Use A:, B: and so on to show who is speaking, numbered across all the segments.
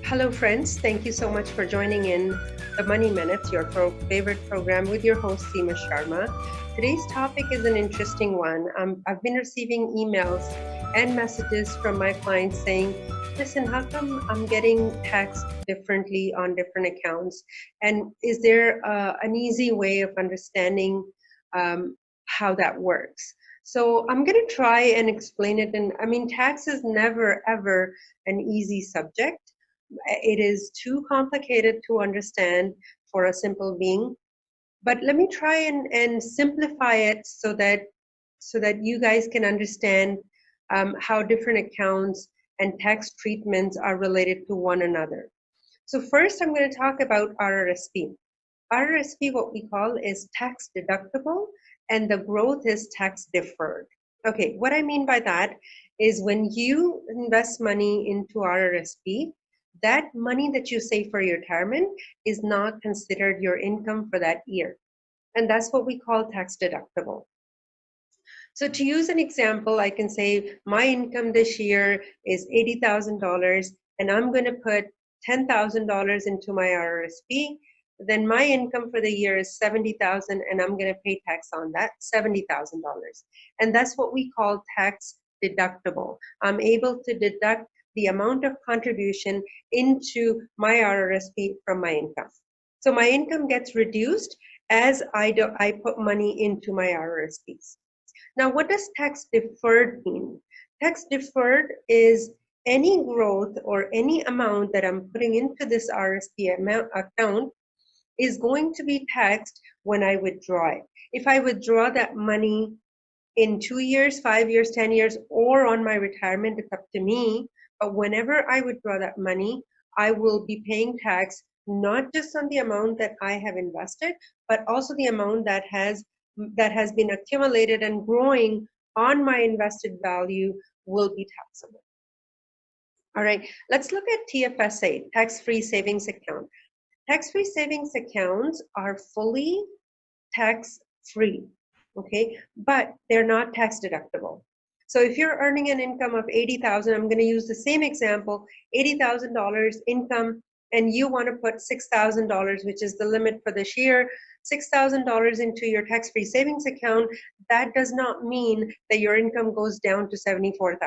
A: Hello, friends. Thank you so much for joining in the Money Minutes, your favorite program with your host, Seema Sharma. Today's topic is an interesting one. I've been receiving emails and messages from my clients saying, listen, how come I'm getting taxed differently on different accounts? And is there an easy way of understanding how that works? So I'm going to try and explain it. And I mean, tax is never, ever an easy subject. It is too complicated to understand for a simple being. But let me try and simplify it so that you guys can understand how different accounts and tax treatments are related to one another. So first, I'm going to talk about RRSP. RRSP, what we call, is tax deductible, and the growth is tax deferred. Okay, what I mean by that is when you invest money into RRSP, that money that you save for your retirement is not considered your income for that year. And that's what we call tax deductible. So to use an example, I can say my income this year is $80,000 and I'm going to put $10,000 into my RRSP. Then my income for the year is $70,000 and I'm going to pay tax on that $70,000. And that's what we call tax deductible. I'm able to deduct the amount of contribution into my RRSP from my income. So my income gets reduced as I put money into my RRSPs. Now, what does tax deferred mean? Tax deferred is any growth or any amount that I'm putting into this RSP account is going to be taxed when I withdraw it. If I withdraw that money in 2 years, 5 years, 10 years, or on my retirement, it's up to me. But whenever I withdraw that money, I will be paying tax not just on the amount that I have invested, but also the amount that has been accumulated and growing on my invested value will be taxable. All right, let's look at TFSA, tax-free savings account. Tax-free savings accounts are fully tax-free, okay, but they're not tax deductible. So if you're earning an income of $80,000, I'm going to use the same example, $80,000 income, and you want to put $6,000, which is the limit for this year, $6,000 into your tax-free savings account. That does not mean that your income goes down to $74,000,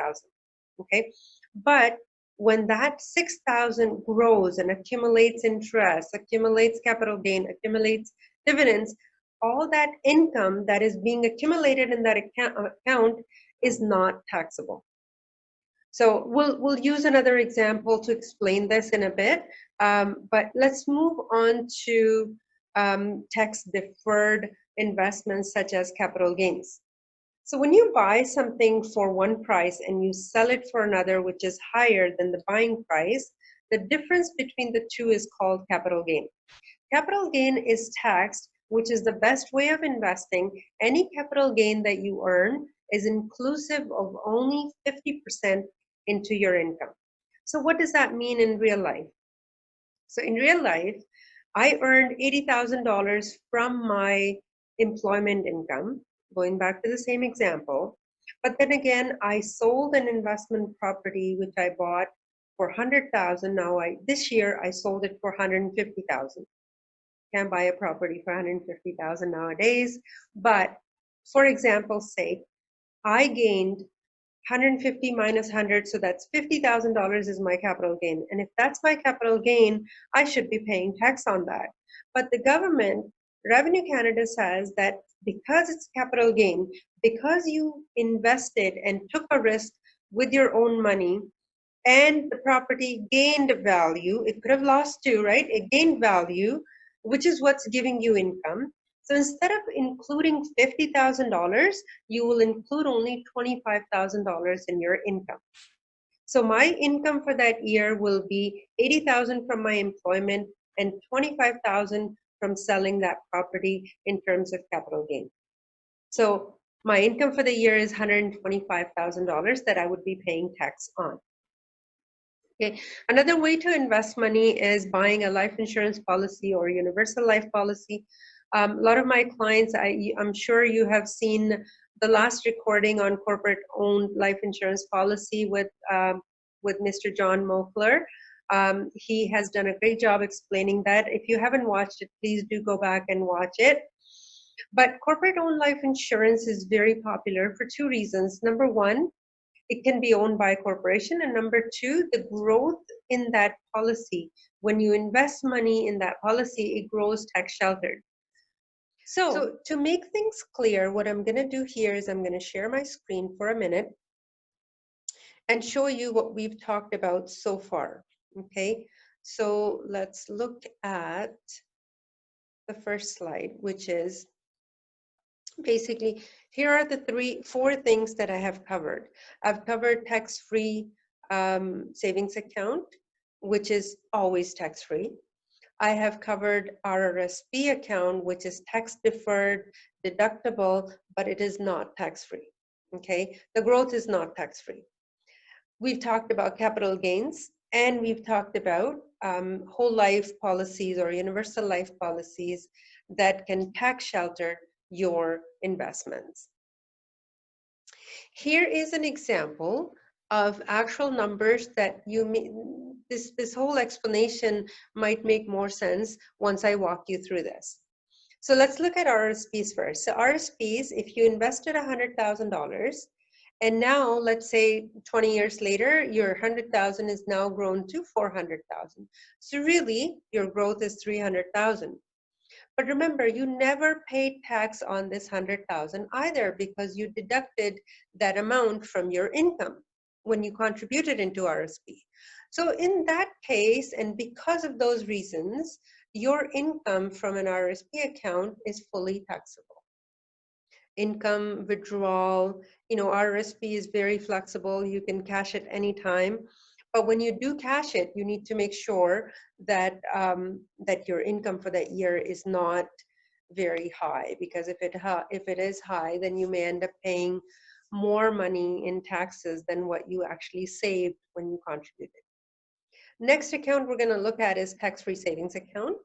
A: okay? But when that 6,000 grows and accumulates interest, accumulates capital gain, accumulates dividends, all that income that is being accumulated in that account is not taxable. So we'll use another example to explain this in a bit, but let's move on to tax deferred investments such as capital gains. So when you buy something for one price and you sell it for another, which is higher than the buying price, the difference between the two is called capital gain. Capital gain is taxed, which is the best way of investing. Any capital gain that you earn is inclusive of only 50% into your income. So what does that mean in real life? So in real life, I earned $80,000 from my employment income, going back to the same example. But then again, I sold an investment property which I bought for $100,000. Now this year I sold it for $150,000. Can't buy a property for $150,000 nowadays. But for example's sake, I gained 150 minus 100, so that's $50,000 is my capital gain. And if that's my capital gain, I should be paying tax on that. But the government, Revenue Canada, says that because it's capital gain, because you invested and took a risk with your own money, and the property gained value, it could have lost too, right? It gained value, which is what's giving you income. So instead of including $50,000, you will include only $25,000 in your income. So my income for that year will be $80,000 from my employment and $25,000 from selling that property in terms of capital gain. So my income for the year is $125,000 that I would be paying tax on. Okay. Another way to invest money is buying a life insurance policy or universal life policy. A lot of my clients, I'm sure you have seen the last recording on corporate-owned life insurance policy with Mr. John Mokler. He has done a great job explaining that. If you haven't watched it, please do go back and watch it. But corporate-owned life insurance is very popular for two reasons. Number one, it can be owned by a corporation. And number two, the growth in that policy. When you invest money in that policy, it grows tax sheltered. So to make things clear, what I'm going to do here is I'm going to share my screen for a minute and show you what we've talked about so far. Okay, so let's look at the first slide, which is basically, here are the four things that I have covered. I've covered tax-free savings account, which is always tax-free. I have covered RRSP account, which is tax deferred, deductible, but it is not tax-free. Okay, the growth is not tax-free. We've talked about capital gains, and we've talked about whole life policies or universal life policies that can tax shelter your investments. Here is an example of actual numbers that this whole explanation might make more sense once I walk you through this. So let's look at RSPs first. So RSPs, if you invested $100,000, and now let's say 20 years later, your 100,000 is now grown to 400,000. So really, your growth is 300,000. But remember, you never paid tax on this 100,000 either, because you deducted that amount from your income when you contributed into RSP. So in that case, and because of those reasons, your income from an RSP account is fully taxable. Income withdrawal, RSP is very flexible. You can cash it anytime. But when you do cash it, you need to make sure that that your income for that year is not very high, because if it is high, then you may end up paying more money in taxes than what you actually saved when you contributed. Next account we're going to look at is tax-free savings account.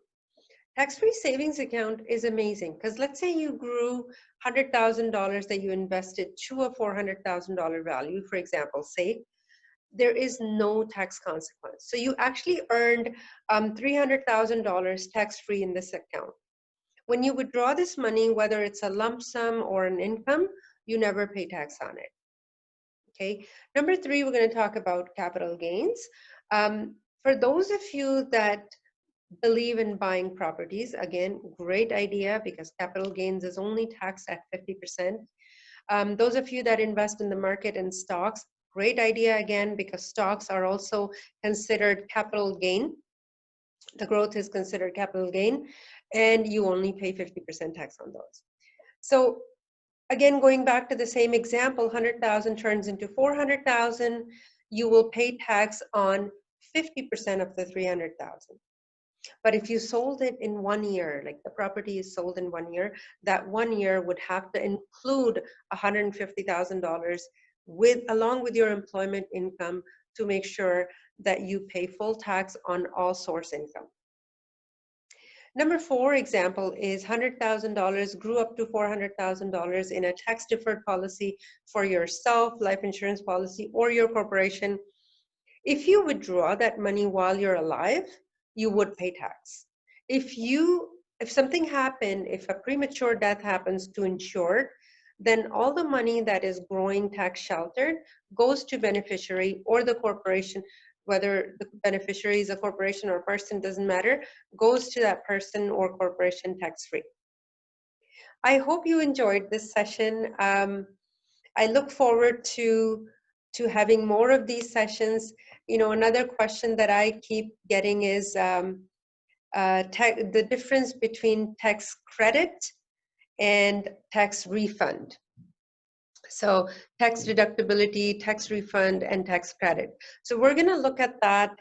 A: Tax-free savings account is amazing because let's say you grew $100,000 that you invested to a $400,000 value, for example's sake. There is no tax consequence. So you actually earned $300,000 tax-free in this account. When you withdraw this money, whether it's a lump sum or an income, you never pay tax on it. Okay. Number three, we're going to talk about capital gains. For those of you that believe in buying properties, again, great idea, because capital gains is only taxed at 50%. Those of you that invest in the market and stocks, great idea again, because stocks are also considered capital gain. The growth is considered capital gain, and you only pay 50% tax on those. So again, going back to the same example, 100,000 turns into 400,000, you will pay tax on 50% of the 300,000. But if you sold it in 1 year, like the property is sold in 1 year, that 1 year would have to include $150,000 along with your employment income to make sure that you pay full tax on all source income. Number four example is $100,000 grew up to $400,000 in a tax deferred policy for yourself, life insurance policy, or your corporation. If you withdraw that money while you're alive, you would pay tax. If something happened, if a premature death happens to insured, then all the money that is growing tax sheltered goes to beneficiary or the corporation, whether the beneficiary is a corporation or a person, doesn't matter, goes to that person or corporation tax-free. I hope you enjoyed this session. I look forward to having more of these sessions. Another question that I keep getting is the difference between tax credit and tax refund. So tax deductibility, tax refund, and tax credit. So we're going to look at that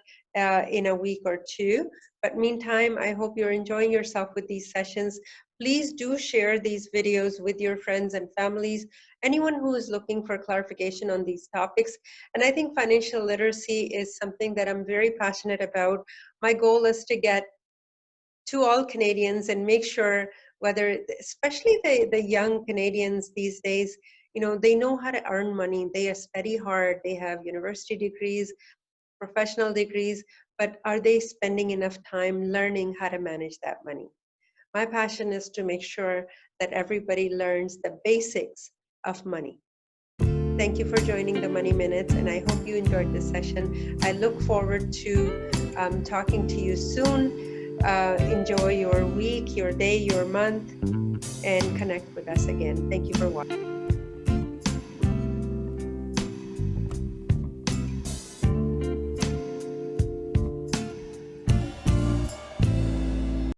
A: in a week or two. But meantime, I hope you're enjoying yourself with these sessions. Please do share these videos with your friends and families, anyone who is looking for clarification on these topics. And I think financial literacy is something that I'm very passionate about. My goal is to get to all Canadians and make sure, especially the young Canadians these days, they know how to earn money. They study hard. They have university degrees, professional degrees, but are they spending enough time learning how to manage that money? My passion is to make sure that everybody learns the basics of money. Thank you for joining the Money Minutes, and I hope you enjoyed this session. I look forward to talking to you soon. Enjoy your week, your day, your month, and connect with us again. Thank you for watching.